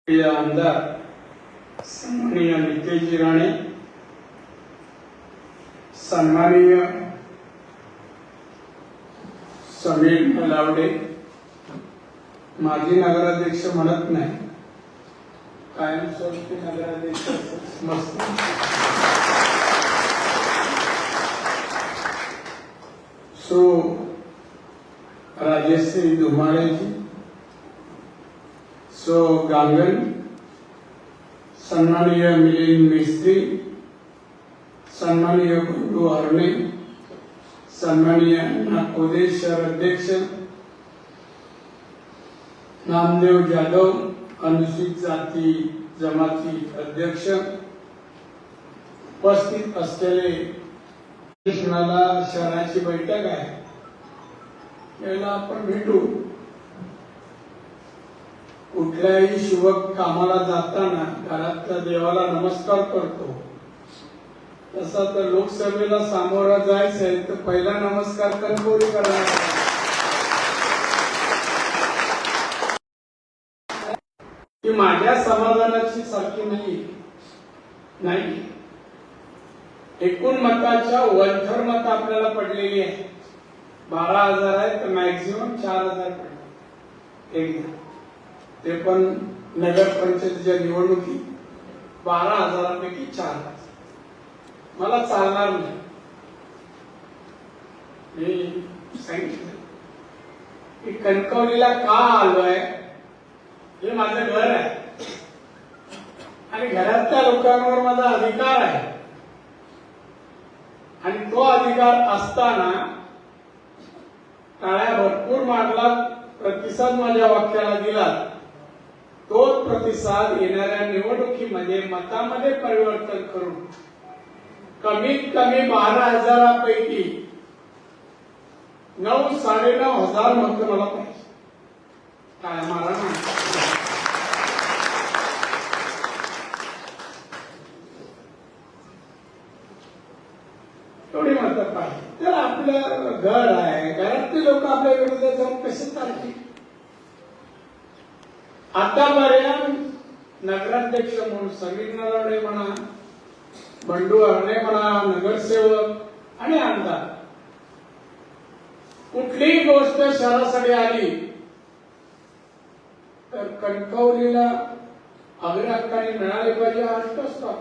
आमदार सन्माननीय नितेशजी राणे, सन्माननीय समीर मलावडे, माजी नगराध्यक्ष म्हणत नाही, कायमस्वरूपी नगराध्यक्ष मस्त, सो राजेश्री धुमाळे जी, सो गांगन, सन्माननीय मिलिंद मिस्त्री, सन्माननीय गुरु हरणे, सन्माननीय नाकोदे शहर अध्यक्ष नामदेव जाधव, अनुसूचित जाती जमाती अध्यक्ष, उपस्थित असलेले शहराची बैठक आहे, याला आपण भेटू. कुठल्याही शुभ कामाला जाताना घरातल्या देवाला नमस्कार करतो, तसा तर लोकसभेला सामोरा जायचंय तर पहिला नमस्कार कणकवली करणार. ती माझ्या समाधानाची सारखी नाही. एकूण मताच्या 1/3 मत आपल्याला पडलेली आहे. 12,000 आहे तर मॅक्झिमम 4,000 पडले एकदा, ते पण नगर पंचायतीच्या निवडणुकीत 12,000पैकी 4,000. मला चालणार नाही. मी सांगितलं की कणकवलीला का आलोय, हे माझं घर आहे आणि घरातल्या लोकांवर माझा अधिकार आहे, आणि तो अधिकार असताना टाळ्या भरपूर मारला, प्रतिसाद माझ्या वाक्याला दिला. तो प्रतिसाद येणाऱ्या निवडणुकीमध्ये मतामध्ये परिवर्तन करून कमीत कमी 12,000पैकी 9,500 मत मला पाहिजे. काय मारा थोडी मत पाहिजे. तर आपलं घर आहे, घरातले लोक आपल्या विरोधात जाऊन कसे चालतील. आतापर्यंत नगराध्यक्ष म्हणून समीर मलावडे म्हणा, बंडू हरणे म्हणा, नगरसेवक आणि आमदार, कुठलीही गोष्ट शहरासाठी आली तर कणकवलीला अग्रहक्काने मिळाले पाहिजे हा असतो.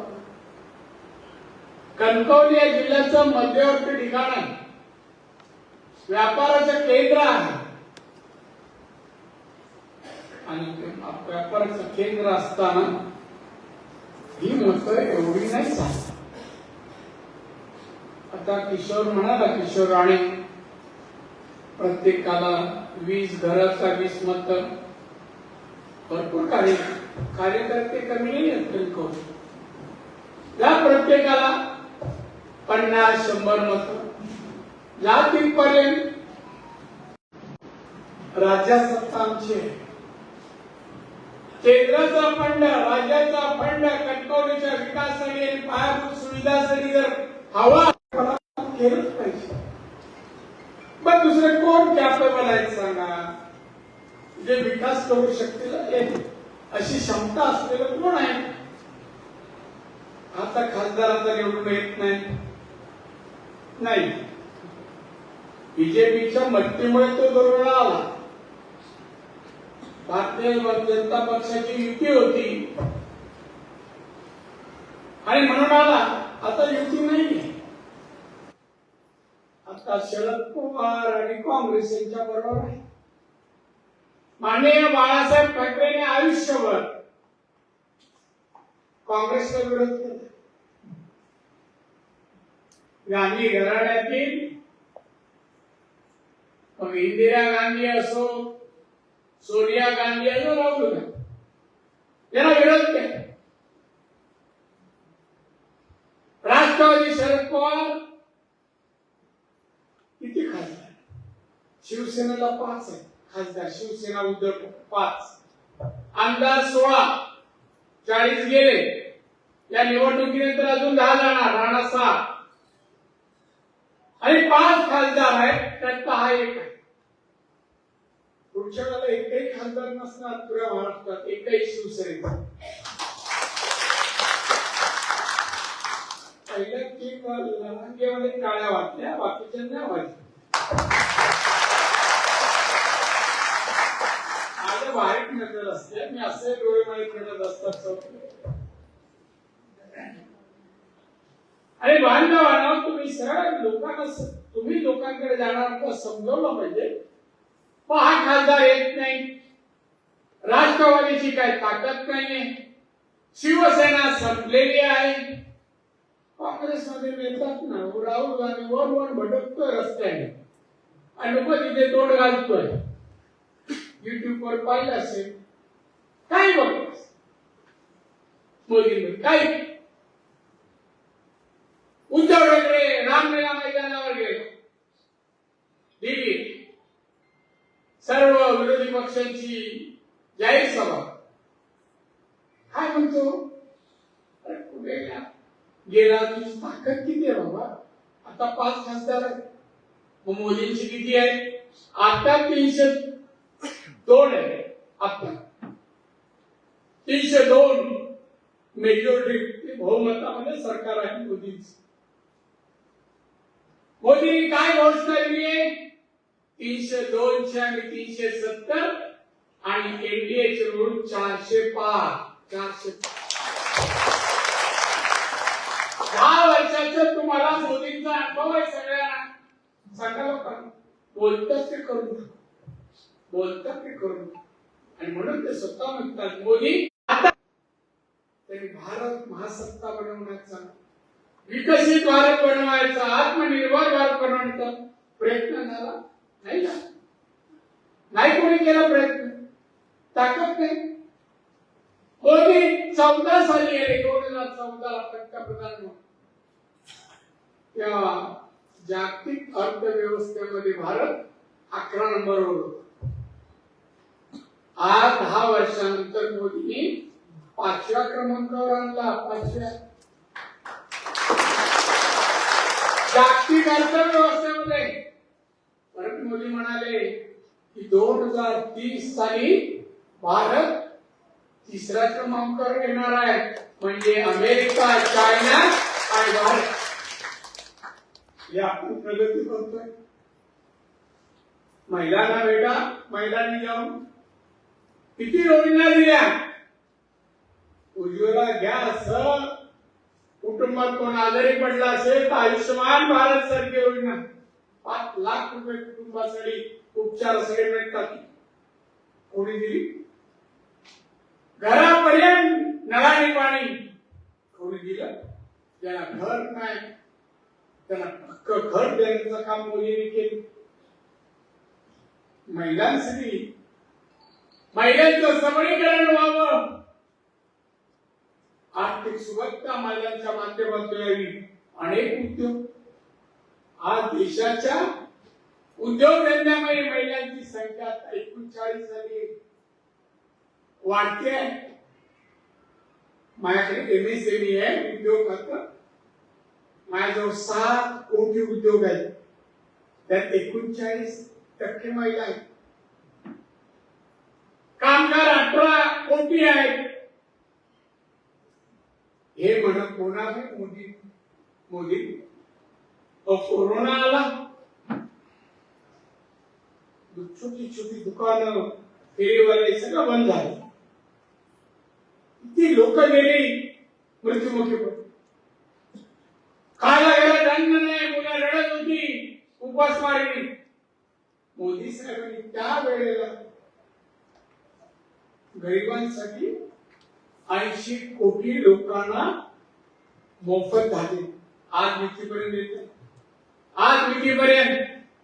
कणकवली या जिल्ह्याचं मध्यवर्ती ठिकाण आहे, व्यापाराचं केंद्र आहे, आणि व्यापाराचं केंद्र असताना ही मतं एवढी नाही चालत. आता किशोर म्हणाला, किशोर राणे, प्रत्येकाला 20 घराचा 20 मत, भरपूर कार्यकर्ते कमी नाही आहेत. या प्रत्येकाला 50-100 मत या तिथपर्यंत राज्यात सत्ता आमची आहे. केंद्राचा फंड, राज्याचा फंड कणकवलीच्या विकासासाठी आणि पायाभूत सुविधांसाठी जर हवा केलंच पाहिजे. पण दुसरे कोण कॅपेबल आहेत सांगा, जे विकास करू शकतील, अशी क्षमता असलेलं कोण आहे. आता खासदारांचा निवडून येत नाही. बीजेपीच्या मत्तीमुळे तो दुर्वेळा आला. भारतीय जनता पक्षाची युती होती आणि म्हणून आला. आता युती नाही. आता शरद पवार आणि काँग्रेस यांच्या बरोबर आहे. माननीय बाळासाहेब ठाकरेंनी आयुष्यभर काँग्रेसला विरोध केला. गांधी घराण्यातील मग इंदिरा गांधी असो, सोनिया गांधी असो, राहुल गांधी यांना विरोध केला. राष्ट्रवादी शरद पवार किती खासदार, शिवसेनेला 5 आहे खासदार, शिवसेना उद्धव 5, आमदार 16, 40 गेले. या निवडणुकीनंतर अजून 10 जाणार, राणा 7 आणि 5 खासदार आहेत, त्यात हा एक आहे. पुढच्या वेळेला एकही खासदार नसणार पुऱ्या महाराष्ट्रात, एकही शिवसेनेचा. पहिल्या तीन लहानगेमध्ये टाळ्या वाटल्या, बाकीच्यांना वाटल्या. माझ्या बारीक नजर असते, मी असे डोळे माहीत करत असतात. आणि बांधवांना तुम्ही सरळ लोकांना, तुम्ही लोकांकडे जाणार समजवलं पाहिजे. हा खासदार येत नाही, राष्ट्रवादीची काय ताकद नाहीये, शिवसेना संपलेली आहे. काँग्रेसमध्ये नेतात ना, राहुल गांधी वर भटकतोय रस्त्याने आणि लोक तिथे तोड घालतोय. युट्यूब वर पाहिलं असेल, काय बघ मोदींनी काय. उद्धव ठाकरे रामलीला मैदानावर गेले, दिल्ली सर्व विरोधी पक्षांची जाहीर सभा. काय म्हणतो, कुठे गेला, तुझी ताकद किती आहे बाबा. आता 5 खासदार आहेत, मग मोदींची किती आहे. आता 302 आहे. आता 302 मेजॉरिटी बहुमतामध्ये सरकार आहे मोदींचं. मोदींनी काय घोषणा दिली आहे, 302 चे आणि 370 आणि एनडीएचे मिळून 405. 10 वर्षाचं तुम्हाला मोदींचा अनुभव आहे. सगळ्यांना सांगा लोकांना, बोलतात ते करून, बोलतात ते करून. आणि म्हणून ते स्वतः म्हणतात मोदी आता त्यांनी भारत महासत्ता बनवण्याचा, विकसित भारत बनवायचा, आत्मनिर्भर भारत बनवण्याचा प्रयत्न झाला नाही ना. नाही कोणी केला प्रयत्न, ताकद नाही. मोदी 14 साली आले, 2014 पंतप्रधान. त्या जागतिक अर्थव्यवस्थेमध्ये भारत 11 नंबरवर होता. आज 10 वर्षानंतर मोदींनी 5व्या क्रमांकावर आणला. 5व्या जागतिक अर्थव्यवस्थेमध्ये. परत मोदी म्हणाले की 2030 साली भारत 3ऱ्या क्रमांकावर येणार आहे. म्हणजे अमेरिका, चायना आणि भारत या आपण प्रगती करतोय. महिलांना बेटा, महिलांनी जाऊन किती योजना दिल्या. उज्ज्वला गॅस, कुटुंबात कोण आजारी पडला असेल तर आयुष्यमान भारत सारखी योजना 5 लाख रुपये कुटुंबासाठी उपचारासाठी मिळतात. कोणी दिली. घरापर्यंत नळाने पाणी कोणी दिलं. ज्याला घर नाही त्यांना पक्क घर देण्याचं काम मोदींनी केलं. महिलांसाठी, महिलांचं सबलीकरण व्हावं, आर्थिक सुबत्ता महिलांच्या माध्यमातून यावी. अनेक उद्योग. आज देशाच्या उद्योगधंद्यामध्ये महिलांची संख्या 39 झाली, वाढते. माझ्याकडे एमएसएमई आहे, उद्योग खातं. माझ्याजवळ 7 कोटी उद्योग आहेत, त्यात 39% महिला आहेत. कामगार 18 कोटी आहेत. हे म्हणत होणार आहे मोदी. कोरोना आला, छोटी छोटी दुकानं, फेरीवाले सगळं बंद झालं. किती लोक गेली मृत्युमुखी पडली. खायला घरात अन्न नाही, मुलं रडत होती, उपासमारी. मोदी साहेबांनी त्या वेळेला गरिबांसाठी 80 कोटी लोकांना मोफत झाले. आज मितीपर्यंत येते. आज मितीपर्यंत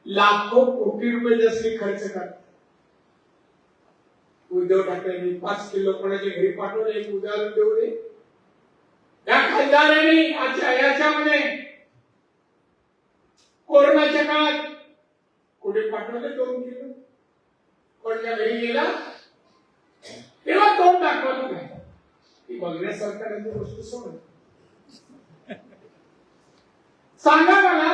लाखो कोटी रुपये जसले खर्च करतात. उद्धव ठाकरेंनी 5 किलो कोणाच्या घरी पाठवले. एक उदाहरण देऊ दे. त्या खासदारांनी याच्यामध्ये कोरोनाच्या काळात कुठे पाठवले 2 किलो. कोणाच्या घरी गेला तेव्हा तोंड दाखवलं नाही. ती बघण्यासारखी गोष्ट सोड. सांगा मला,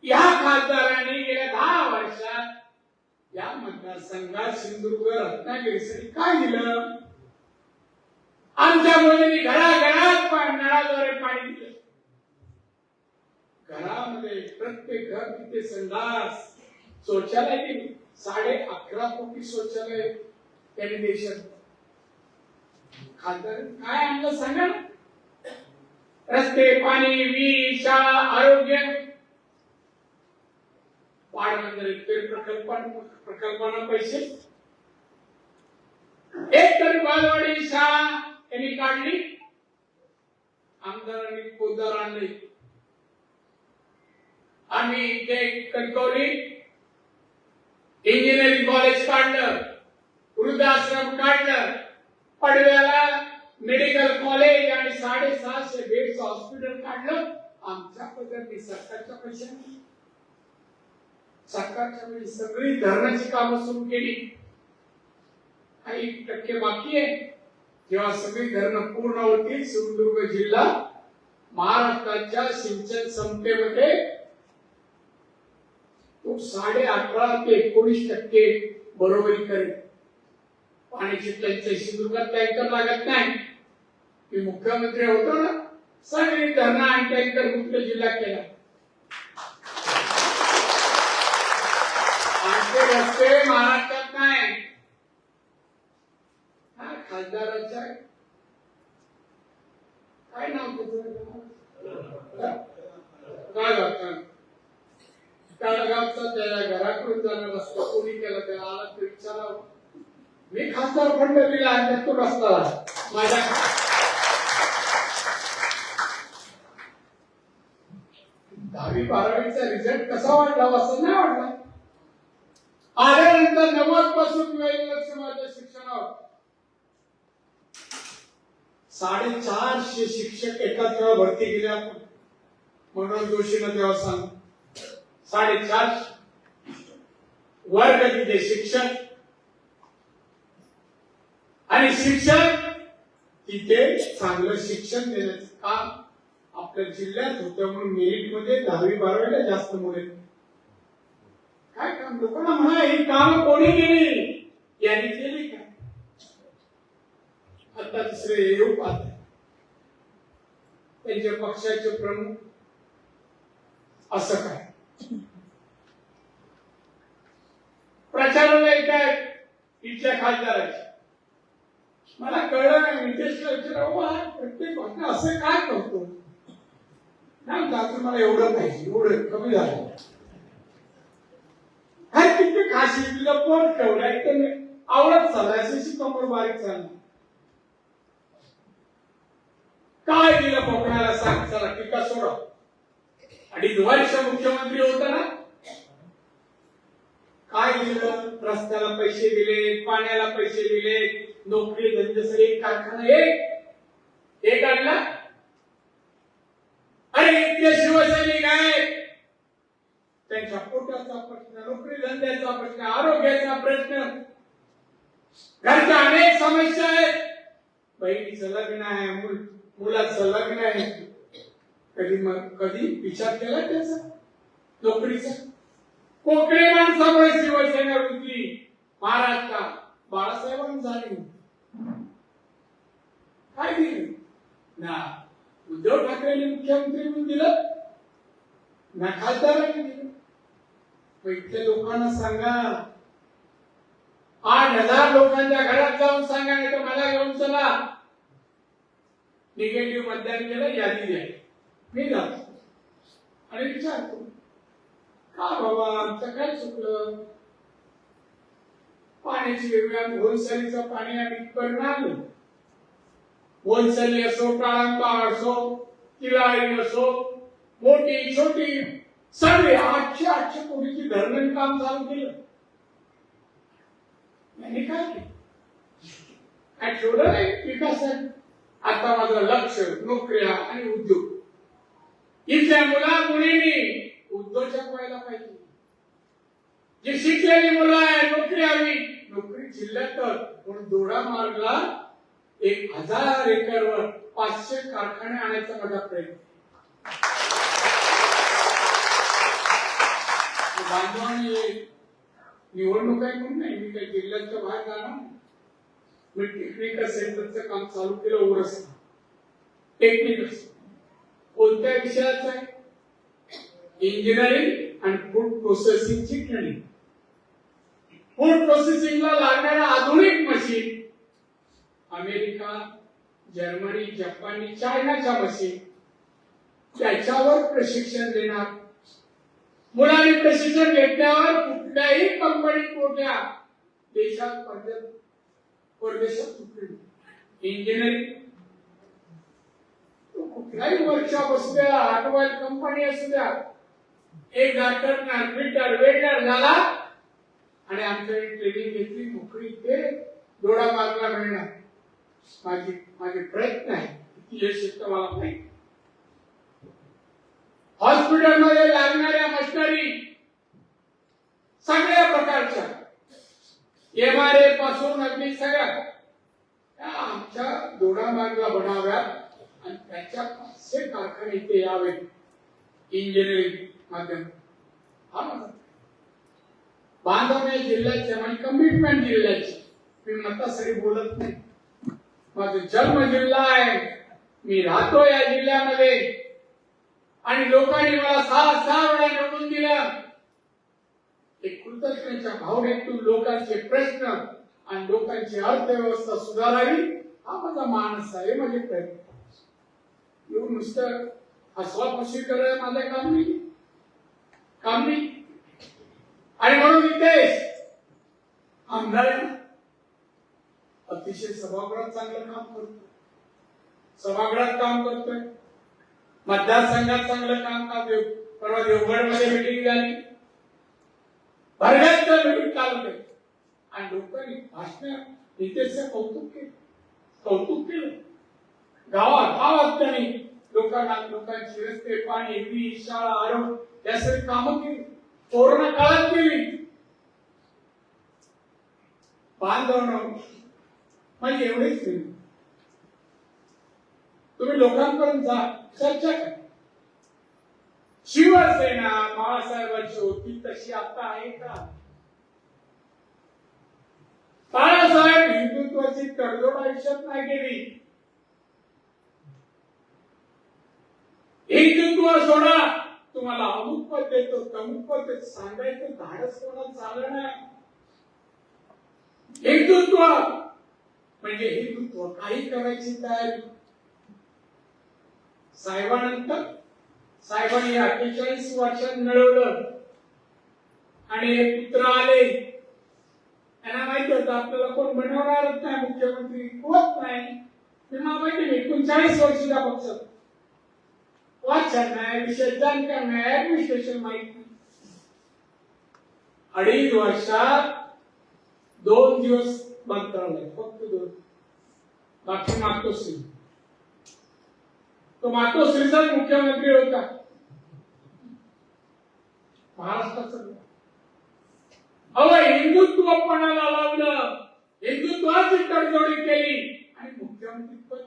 या खासदारांनी गेल्या 10 वर्षात या मतदारसंघात सिंधुदुर्ग रत्नागिरीसाठी काय दिलं? आमच्या मोदींनी घराघरात नळाद्वारे पाणी दिलं. घरामध्ये प्रत्येक घर तिथे संडास शौचालय दिली. 11.5 कोटी शौचालय त्यांनी देशात. खासदार काय आणलं सांगा? रस्ते, पाणी, वीज, शाळा, आरोग्य, पाटबंधारे प्रकल्पांना पैसे. एक तरी बालवाडी शाळा त्यांनी काढली. आमदारांनी पोद्दार आणले. आम्ही ते कणकवली इंजिनिअरिंग कॉलेज काढलं, वृद्धाश्रम काढलं, पडव्याला मेडिकल कॉलेज आणि 750 बेडचं हॉस्पिटल काढलं. आमच्या पद्धतीने सरकारच्या पैशाने. सरकारच्या वेळी सगळी धरणाची कामं सुरू केली. काही टक्के बाकी आहे. जेव्हा सगळी धरणं पूर्ण होतील, सिंधुदुर्ग जिल्हा महाराष्ट्राच्या सिंचन क्षमतेमध्ये तो 18.5 ते 19% बरोबरी करेल. पाण्याची टंचाई सिंधुदुर्गात टँकर लागत नाही. मी मुख्यमंत्री होतो ना, सगळी धरणं आणि टँकर मुक्त जिल्हा केला. आमचे रस्ते महाराष्ट्रात नाही. हा खासदाराच्या काय नाव तळगावचा त्याला घराकडून जाणार रस्ता कोणी केला? त्याला आला तर विचारावं. मी खासदार फंड दिला आणि तो रस्ता माझ्या 10वी-12वीचा रिझल्ट कसा वाटला? असं नाही वाटला. आल्यानंतर 90 पासून 1 वर्ष माझ्या शिक्षणावर 450 शिक्षक एकाच वेळा भरती केले. आपण मनोज जोशीनं तेव्हा सांग 450 वर्ग दिले शिक्षक. आणि शिक्षक तिथे चांगलं शिक्षण देण्याचं काम आपल्या जिल्ह्यात होतं. म्हणून मेरिट मध्ये 10वी-12वीला जास्त मुले. काय काम? लोकांना म्हणा ही काम कोणी केली? यांनी केली का? आता दुसरे येऊ पाहत त्यांच्या पक्षाचे प्रमुख असं काय प्रचाराला येतात इथल्या खासदाराचे. मला कळलं नाही. नितेशला विचारावं प्रत्येक बातम्या असं काय करतो? नाही जातं मला एवढं पाहिजे, एवढं कमी झालं. हा किती खाशी तुला पोट ठेवलाय तर आवडत चालायची कमर बारीक चालणार. काय दिलं कोकणाला सांग? चला टीका सोडा. 2.5 वर्ष मुख्यमंत्री होता ना, काय दिलं? रस्त्याला पैसे दिले, पाण्याला पैसे दिले, नोकरी धंद्यासाठी एक कारखाना एक आणला. अरे इतके शिवसैनिक आहेत, त्यांच्या पोटाचा प्रश्न, नोकरी धंद्याचा प्रश्न, आरोग्याचा प्रश्न, घरच्या अनेक समस्या आहेत. बहिणीचं लग्न आहे, मुलाचं लग्न आहे. कधी विचार केला त्याचा नोकरीचा? कोकणी माणसामुळे शिवसेना रुजली महाराष्ट्रात. बाळासाहेबांनी झाली. काय दिलं ना? उद्धव ठाकरेंनी मुख्यमंत्री म्हणून दिलं ना, खासदारांनी दिलं. इथल्या लोकांना सांगा, 8,000 लोकांच्या घरात जाऊन सांगा, नाही तर मला घेऊन चला. निगेटिव्ह मतदान केलं, यादी द्या. मी जातो आणि विचारतो, का बाबा आमचं काय चुकलं? पाण्याची वेगळ्या होलसरीचं पाणी आम्ही करून आणलं. होलसरी असो, प्राळंबा असो, किल्लारी असो, मोठी छोटी सगळे 800 कोटीची धरण काम चालू केलं. यांनी काय केलं? काय ठेवलं नाही विकासात. आता माझं लक्ष नोकऱ्या आणि उद्योग. इथल्या मुला मुलींनी उद्योजक व्हायला पाहिजे. जे शिकलेली मुलं आहे, नोकरी हवी. नोकरी जिल्ह्यात म्हणून दोडामार्गला 1000 एकरवर 500 कारखाने आणायचा माझा प्रयत्न. बांधवांनी निवडणूक आहे म्हणून नाही, मी काही जिल्ह्याच्या बाहेर जाणार नाही. मी टेक्निकल सेंटरचं काम चालू केलं ओरस. टेक्निकल कोणत्या विषयाचं आहे? इंजिनिअरिंग आणि फूड प्रोसेसिंगची ट्रेनिंग. फूड प्रोसेसिंगला लागणाऱ्या आधुनिक मशीन अमेरिका, जर्मनी, जपानी, चायनाच्या मशीन त्याच्यावर प्रशिक्षण देणार. मुलांनी प्रशिक्षण घेतल्यावर कुठल्याही कंपनीत मोठ्या देशात परदेशात सुटली इंजिनिअरिंग कुठलाही वर्कशॉप असू द्या, ऑटोमोबाईल कंपनी असू द्या, एक डॉक्टर फिटर वेल्डर झाला आणि आमच्याकडे ट्रेनिंग घेतली, नोकरी ते डोळा मागला मिळणार. माझे प्रयत्न आहे, किती यश येतं मला माहिती. हॉस्पिटलमध्ये लागणाऱ्या मशिनरी सगळ्या प्रकारच्या एमआरए पासून अगदी सगळ्या आमच्या दोडामार्गला बनाव्यात आणि त्याच्या पाचशे कारखाने इथे यावे इंजिनिअरिंग माध्यम. हा माझा बांधवणे जिल्ह्याचे म्हणजे कमिटमेंट जिल्ह्याची. मी मतासाठी बोलत नाही, माझा जन्म जिल्हा आहे, मी राहतो या जिल्ह्यामध्ये आणि लोकांनी मला 6 वेळा निवडून दिलं. एक कृतज्ञतेच्या भावनेतून लोकांचे प्रश्न आणि लोकांची अर्थव्यवस्था सुधारावी हा माझा मानस आहे, माझे प्रयत्न. येऊन नुसतं हसवापशी करायला माझं काम नाही. आणि म्हणून नितेश आमदार अतिशय सभागृहात चांगलं काम करतोय, सभागृहात काम करतोय, मतदारसंघात चांगलं काम करतोय. परवा देवगडमध्ये मीटिंग झाली, भरगच्च मीटिंग चालते आणि लोकांनी भाषण नितेशचं कौतुक केलं. गावात त्यांनी लोकांची रस्ते, पाणी, वीज, शाळा, आरोग्य या सगळी कामं केली. कोरोना काळात केली. बांधवणं म्हणजे एवढेच नाही, तुम्ही लोकांपर्यंत जा, चर्चा करा. शिवसेना बाळासाहेबांची होती तशी आता आहे का? बाळासाहेब हिंदुत्वाची तडजोड आयुष्यात नाही केली. हिंदुत्व सोडा, तुम्हाला अमुक पद देतो तमुक पद देतो सांगायचं धाडस कोणाला झालं नाही. हिंदुत्व म्हणजे हिंदुत्व, काही करायची तयारी. साहेबांनी 48 वर्षात मिळवलं आणि हे पुत्र आले. त्यांना माहिती होतं आपल्याला कोण बनवणारच नाही, मुख्यमंत्री होत नाही. त्यांना माहिती 39 वर्षाच्या पक्षात वाचन नाही, विषय जाणकार नाही, ऍडमिनिस्ट्रेशन माहिती नाही. 2.5 वर्षात 2 दिवस मंत्रालय, फक्त 2. बाकी मातोश्री. तो मातोश्रीचा मुख्यमंत्री होता महाराष्ट्राचा. हिंदुत्वपणाला लावलं, हिंदुत्वाची तडजोडी केली आणि मुख्यमंत्री पद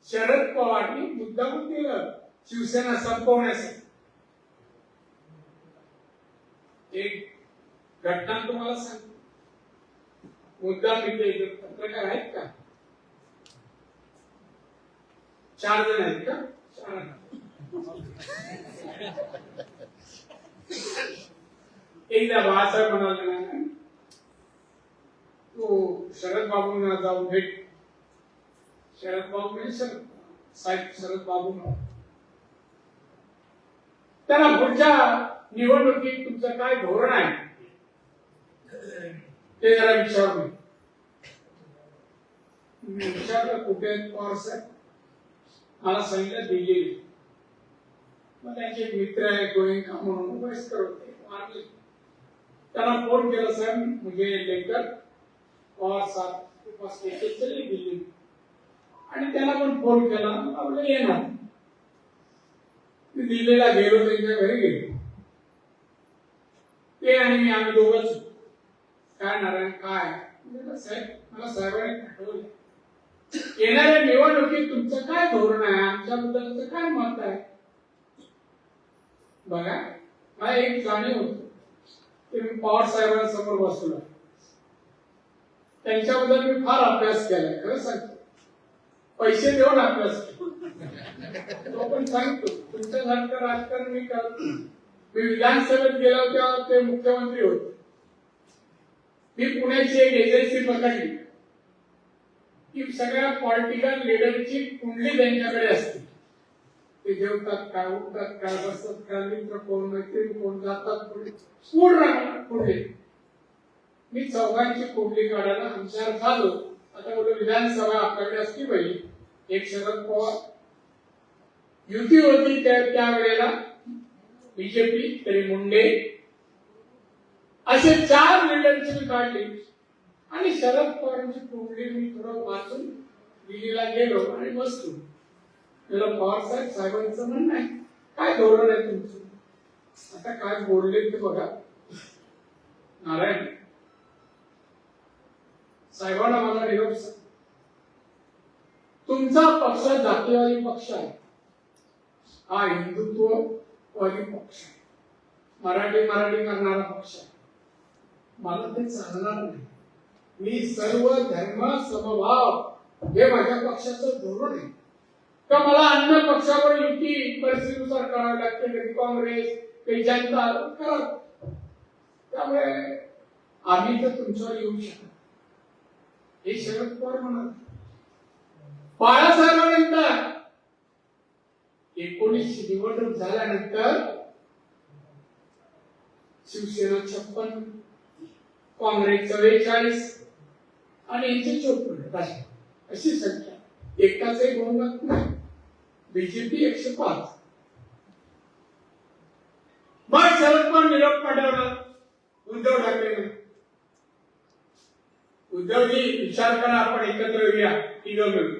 शरद पवारनी मुद्दामून दिलं शिवसेना संपवण्यासाठी. एक घटना तुम्हाला सांगतो, मुद्दाम इथे पत्रकार आहेत का? 4 जण आहेत का? 4. एकदा बाळासाहेब म्हणाले ना, तू शरद बाबूंना जाऊन भेट. शरद बाबू म्हणजे शरद बाबू त्यांना पुढच्या निवडणुकीत तुमचं काय धोरण आहे ते जरा विचारलं. विचारलं कुठे पवार साहेब, मला सांगितलं दिल्ली. मग त्यांचे मित्र आहे गोयंका म्हणून वयस्कर होते, मारले. त्यांना फोन केला, साहेब मुझे लेकर पवार साहब के पास लेके चले दिल्ली. आणि त्याला पण फोन केला, आपलं येणार. मी दिल्लीला गेलो, त्यांच्या घरी गेलो. ते आणि मी आम्ही दोघंच. काय नारायण काय साहेब, मला साहेबांनी पाठवलं, येणाऱ्या निवडणुकीत तुमचं काय धोरण आहे, आमच्याबद्दलचं काय मत आहे. बघा मला एक जाणीव होत, की मी पवार साहेबांसमोर बसलो, त्यांच्याबद्दल मी फार अभ्यास केलाय, खरं सांगतो. पैसे देऊन अभ्यास केला तो पण सांगतो. तुमच्यासारखं राजकारण मी करतो. मी विधानसभेत गेलो तेव्हा ते मुख्यमंत्री होते. मी पुण्याची एक एजन्सी पकडली की सगळ्या पॉलिटिकल लीडरची कुंडली त्यांच्याकडे असते. ते जेवतात काय, उठतात काय, बसतात काय, मित्र कोण, मैत्रीण कोण, जातात पुढे, पूर्ण पुढे. मी चौघांची कुंडली काढायला हुशार झालो. आता बोललो विधानसभा आपल्याकडे असली पाहिजे. एक शरद पवार, युती होती त्यावेळेला बीजेपी, तरी मुंडे, असे 4 लीडरची मी काढली आणि शरद पवारांची कुंडली मी थोडं वाचून दिल्लीला गेलो आणि बसलो. मला पवार साहेबांचं म्हणणं आहे, काय धोरण आहे तुमचं, आता काय बोलले ते बघा. नारायण साहेबांना मला निरोप सांग, तुमचा पक्ष जातीवादी पक्ष आहे, हा हिंदुत्ववादी पक्ष आहे, मराठी करणारा पक्ष आहे. मला ते चालणार नाही. मी सर्व धर्म समभाव हे माझ्या पक्षाचं धोरण आहे. का मला अन्य पक्षावर युती परिस्थितीनुसार करावी लागते, कधी काँग्रेस, कधी जनता करत. त्यामुळे आम्ही तर तुमच्यावर येऊ शकतो हे शरद पवार म्हणाले. बाळासाहेबांनंतर 19 निवडणूक झाल्यानंतर शिवसेना 56, काँग्रेस 44 आणि यांचे 54 अशी संख्या. एकाचही बहुमत नाही. बीजेपी 105. मग शरद पवार निरोप पाठवला उद्धव ठाकरेंना. उद्धवजी विचार करा, आपण एकत्र येऊया तिघं मिळून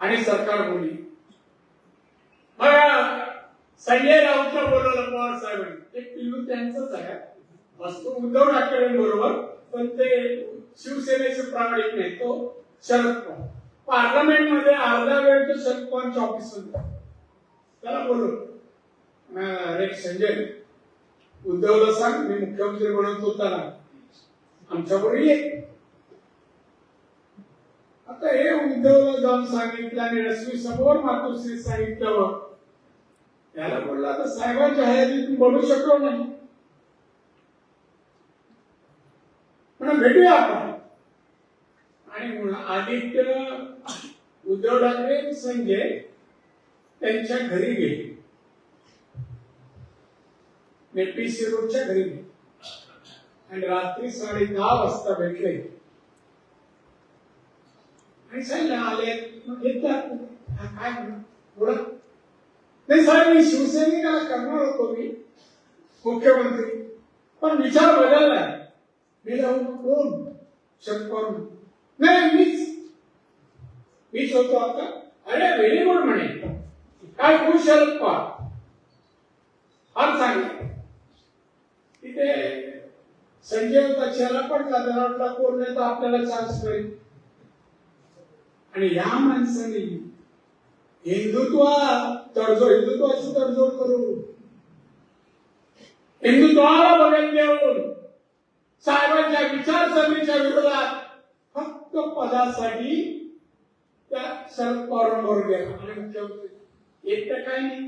आणि सरकार बोलली. मग संजय राऊतला बोलवलं पवार साहेबांनी. ते पिल्लू त्यांचंच आहे, वस्तू उद्धव ठाकरेंबरोबर, पण ते शिवसेनेचे प्रामाणिक नाही. तो शरद पवार पार्लमेंट मध्ये अर्धा वेळ तो शरद पवारच्या ऑफिस मध्ये त्याला बोलवलं. अरे संजय, उद्धवला सांग मी मुख्यमंत्री बनवत होता ना, आमच्याबरोबर ये. आता हे उद्धवला जाऊन सांगितलं आणि रश्मी समोर मातोश्री सांगितल्यावर त्याला बोलला, आता साहेबांच्या हयातीतून बोलू शकलो नाही, म्हणून भेटूया आपण. आणि आदित्य, उद्धव ठाकरे, संजय त्यांच्या घरी गेले, नेपीसी रोडच्या घरी गेले आणि रात्री 10:30 वाजता भेटले आणि सांगितलं आले. मग घेतला काय बोला. नाही साहेब, मी शिवसैनिकाला करणार होतो मी मुख्यमंत्री, पण विचार बदललाय. मी जाऊन कोण शरद पवार, नाही मीच होतो आता. अरे व्हेरी गुड म्हणे, काय खूप शरद पवार फार चांगलं. तिथे संजय होता, चेहरा पण वाटला कोण नाही तर आपल्याला चान्स मिळेल. आणि या माणसाने हिंदुत्वाची तडजोड करू, हिंदुत्वाला बघत देऊन साहेबांच्या विचारसरणीच्या विरोधात फक्त पदासाठी त्या शरद पवारांबरोबर गेला आणि मुख्यमंत्री. एक तर काही नाही,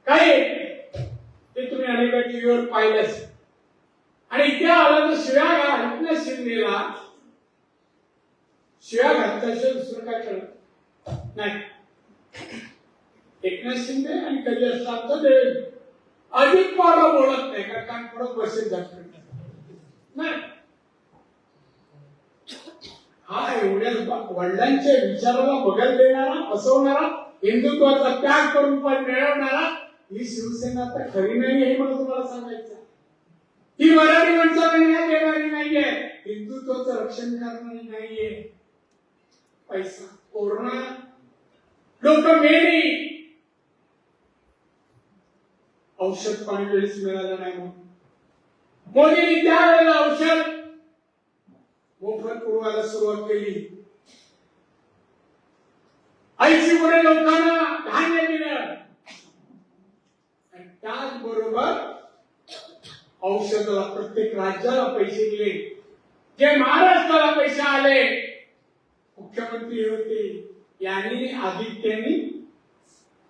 काय ते तुम्ही अनेक टीव्हीवर पाहिलंच. आणि इथे आला तर शिव्या घातल्या शिंदेला, शिव्या घातल्याशिवाय दुसरं काय करत नाही. एकनाथ शिंदे आणि कधी असतात तर अजित पवार बोलत नाही, कारण थोडं बसेल जात नाही. हा एवढ्या वडिलांच्या विचाराला बगल देणारा, फसवणारा, हिंदुत्वाचा त्याग करून पण मिळवणारा ही शिवसेना आता खरी नाही हे मला तुम्हाला सांगायचं. ही मराठी माणसाला न्याय देणारी नाहीये, हिंदुत्वाचं रक्षण करणारी नाहीये. पैसा, कोरोना, लोक मेली, औषध पाणी वेळेस मिळालं नाही म्हणून मोदींनी त्यावेळेला औषध मोफत पुरवायला सुरुवात केली. आयसीयूमध्ये लोकांना धान्य दिलं आणि त्याचबरोबर औषधाला प्रत्येक राज्याला पैसे दिले, जे महाराष्ट्राला पैसे आले मुख्यमंत्री होते यांनी आदित्यनी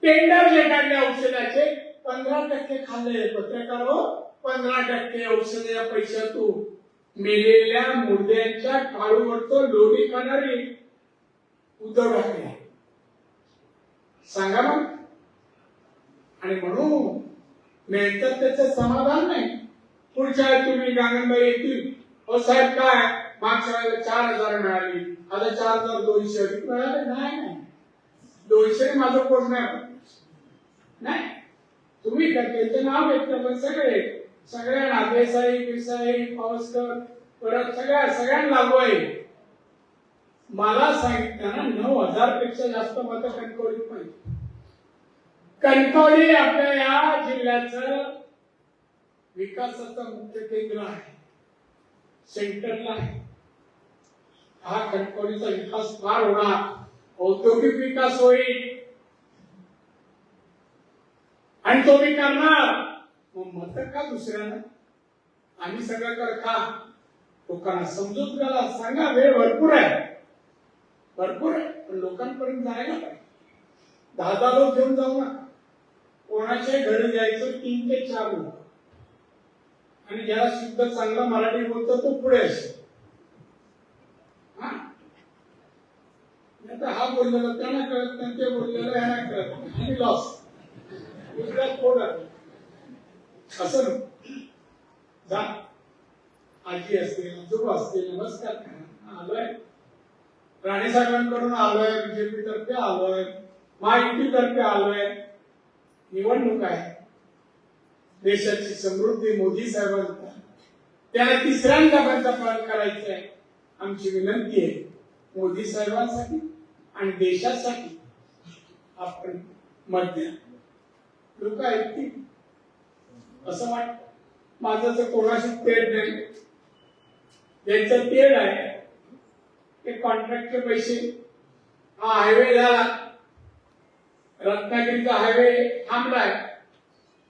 टेंडर जे काढले औषधाचे 15% खाल्ले पत्रकार हो, 15% औषध या पैशातून मेलेल्या मुर्द्यांच्या टाळूवरचं लोणी खाणारी उद्धव ठाकरे सांगा मग. आणि म्हणून मिळतं त्याचं समाधान नाही. पुढच्या तुम्ही गांगणबाई येतील, हो साहेब काय मागच्या वेळेला 4000 मिळाली, आता 4200 अधिक मिळाले. नाही 200 माझं पोट नाही. तुम्ही त्याचं नाव घेतलं पण सगळ्यांना देसाई पावसकर परत सगळ्यांना लागू आहे. मला सांगितलं ना 9000 पेक्षा जास्त मतं कणकवलीत पाहिजे. कणकवली आपल्या या जिल्ह्याचं विकासाचं मुख्य केंद्र आहे, सेंटरला आहे. हा कणकवलीचा विकास फार होणार, औद्योगिक विकास होईल आणि तो मी करणार. मग मत का दुसऱ्याला आम्ही सगळं करता. लोकांना समजूत घाला, सांगा वेळ भरपूर आहे पण लोकांपर्यंत जायला पाहिजे. 10 लोक घेऊन जाऊ नका. कोणाच्या घरी जायचं 3 ते 4 लोक, आणि ज्याला शुद्ध चांगला मराठी बोलतो तो पुढे असेल. हा बोललेला त्यांना कळत नाही, ते बोललेलं यांना कळत नाही. लॉस असं जा. आजी असतील, आजोबा असतील, नमस्कार आलोय, राणे साहेबांकडून आलोय, बीजेपी तर्फे आलोय, महायुती तर्फे आलोय. निवडणूक आहे, देशाची समृद्धी मोदी साहेबांचा, त्याला तिसऱ्यांदा पंतप्रधान करायचं आहे. आमची विनंती आहे मोदी साहेबांसाठी आणि देशासाठी आपण मत द्या. लोक ऐकतील असं वाटतं. माझं तर कोणाशी तेढ नाही. ज्यांचं तेढ आहे ते कॉन्ट्रॅक्टचे पैसे, हा हायवे झाला, रत्नागिरीचा हायवे थांबलाय,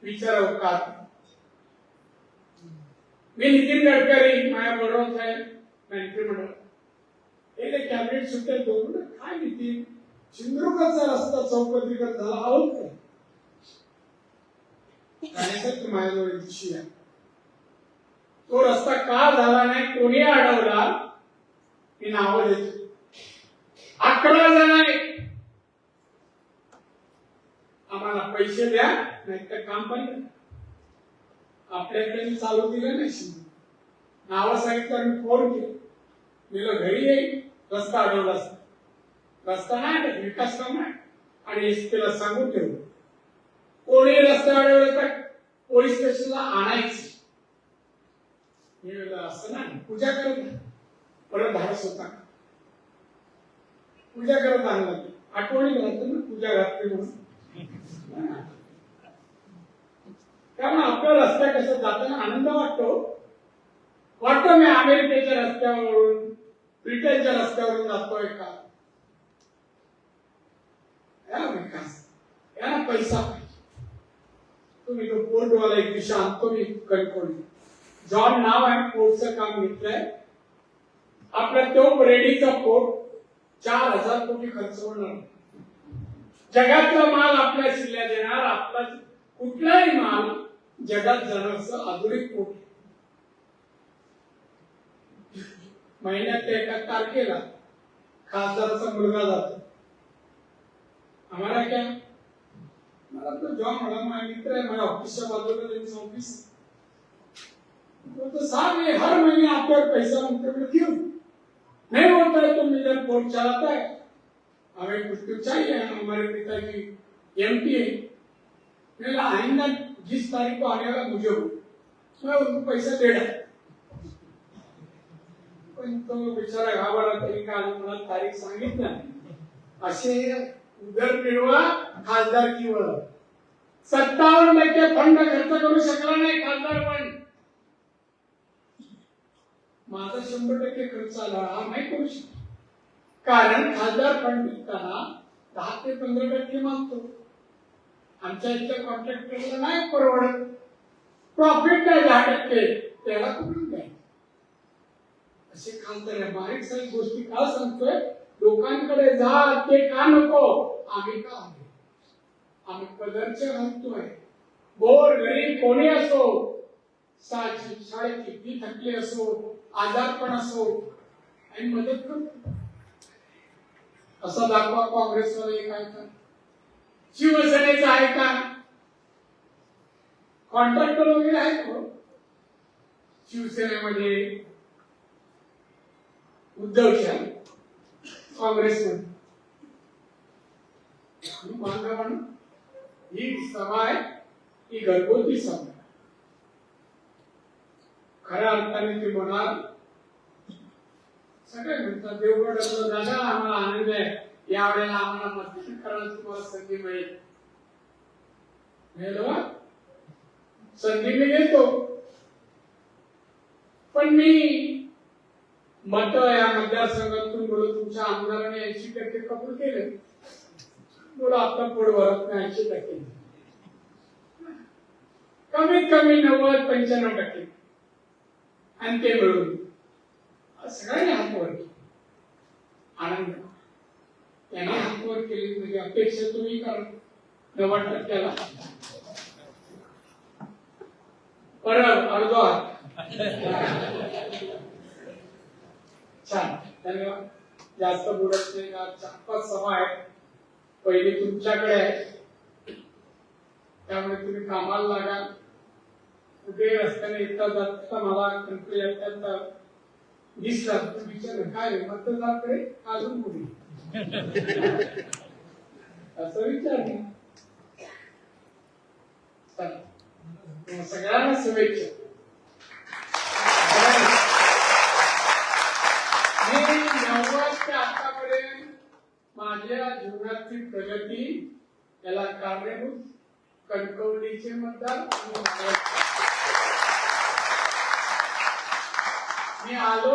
विचारावं का. मी नितीन गडकरी माझ्या बरोबर आहे मंत्रिमंडळ, हे कॅबिनेट सुट्ट्या दोन काय नितीन सिंधुदुर्गचा रस्ता चौपदरीकरण झाला आहोत काय माझ्याजवळ दिवशी आहे. तो रस्ता का झाला नाही कोणी अडवला, मी नाव देतो. 11 जण आम्हाला पैसे द्या नाही तर काम पण आपल्याकडे चालू दिलं नाही. नाव सांगितलं, मी फोन केलं, मी घरी येईल, रस्ता अडवला असता. रस्ता नाही, विकास काम नाही. आणि एसटीला सांगून ठेवलं कोणी रस्ता अडवला तर पोलीस स्टेशनला आणायचं. असं नाही, पूजा करत परत धाडस होता, पूजा करत आणलं. आठवणी घालतो ना पूजा घातली म्हणून. कारण आपला रस्ता कसं जाताना आनंद वाटतो मी अमेरिकेच्या रस्त्यावरून ब्रिटनच्या रस्त्यावरून जातोय का. याला विकास, याला पैसा पाहिजे. तुम्ही तो पोर्टवाला एक दिवशी आणतो मी कणकवली. जॉन नाव आहे, पोर्टचं काम घेतलंय. आपला तो रेडीचा पोर्ट 4000 कोटी खर्च होणार. जगातला माल आपल्या जिल्ह्यात येणार. आपला कुठलाही माल जगात जाण्याचं आधुनिक पोर्ट. महिन्यात एका तारखेला खासदाराचा मुलगा जातो. आम्हाला क्या, मला तो जॉन म्हणा, माझा मित्र आहे, माझ्या ऑफिसच्या बाजूला त्यांचं ऑफिस. तो साहब ये हर महीने आपको पैसा मुझे क्यों नहीं होता है, तो मेरा पोर्ट चलाता है, हमें कुछ तो चाहिए. हमारे पिताजी एमपी है, मेरा आइंदा जिस तारीख को आने वाला मुझे हो, मैं उनको पैसा देना. पण तो बिचारा घाबरला, तरी का मला तारीख सांगितलं. असे उदरनिर्वाह खासदारकीवर 57% फंड खर्च करू शकला नाही खासदार. पण माझा 100% खर्च आला, हा नाही करू शकतो. कारण खासदार फंड देताना 10 ते 15% मागतो. आमच्या इथल्या कॉन्ट्रॅक्टरला नाही परवडत. प्रॉफिट नाही 10%, त्याला कुठून द्यायचं? असे खासदार बारीक सारीक गोष्टी का सांगतोय? लोकांकडे जा ते का नको? आम्ही का आहे? आम्ही पदरचे घालतोय. गोर गरीब कोणी असो, शाळेची फी थकली असो, आजारपण असो, आणि मदत करतो. असं दाखवा काँग्रेसवाले काय का, शिवसेनेचं आहे का? कॉन्ट्रॅक्टर वगैरे आहेत का शिवसेनेमध्ये? उद्धवच्या काँग्रेसमध्ये ही सभा आहे, ही घरगुती सभा आहे. खऱ्या अर्थाने ती म्हणाल सगळे म्हणतात देवगड दादा आम्हाला आनंद आहे, यावेळेला आम्हाला मतदान करायला तुम्हाला संधी मिळेल. संधी मी देतो, पण मी मत या मतदारसंघातून बोलून तुमच्या आमदाराने 80% कबूल केले. बोला आपला पोट भरत नाही 80%, कमीत कमी 90-95%, आणि ते मिळून सगळ्यांनी हातवर आनंद त्यांना हातवर केली म्हणजे अपेक्षा तुम्ही करा 90%ला परत अर्धा. छान, धन्यवाद. जास्त बोलत नाही, 4-5 सभा आहे. पहिली तुमच्याकडे आहे, त्यामुळे तुम्ही कामाला लागा. कुठे रस्त्याने येता जाता मला कंट्री अत्यंत दिसतात, विचार काय रे मतदार कडे अजून कुठे असं विचार नाही. सगळ्यांना शुभेच्छा. मी 90 ते आतापर्यंत माझ्या जीवनाची प्रगती याला कारणीभूत कणकवलीचे मतदार. मी आलो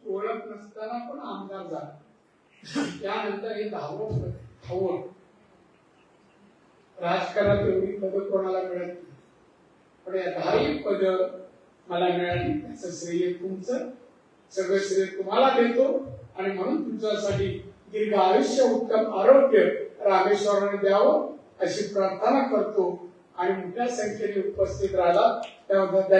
ओळख नसताना पण आमदार झाला. त्यानंतर हे 10वं हवं. राजकारणात एवढी पद कोणाला मिळत नाही, पण या 10ही पद मला मिळाली त्याचं श्रेय तुमचं, सगळं श्रेय तुम्हाला देतो. आणि म्हणून तुमच्यासाठी दीर्घ आयुष्य, उत्तम आरोग्य रामेश्वराने द्यावं अशी प्रार्थना करतो. आणि मोठ्या संख्येने उपस्थित राहिला त्याबद्दल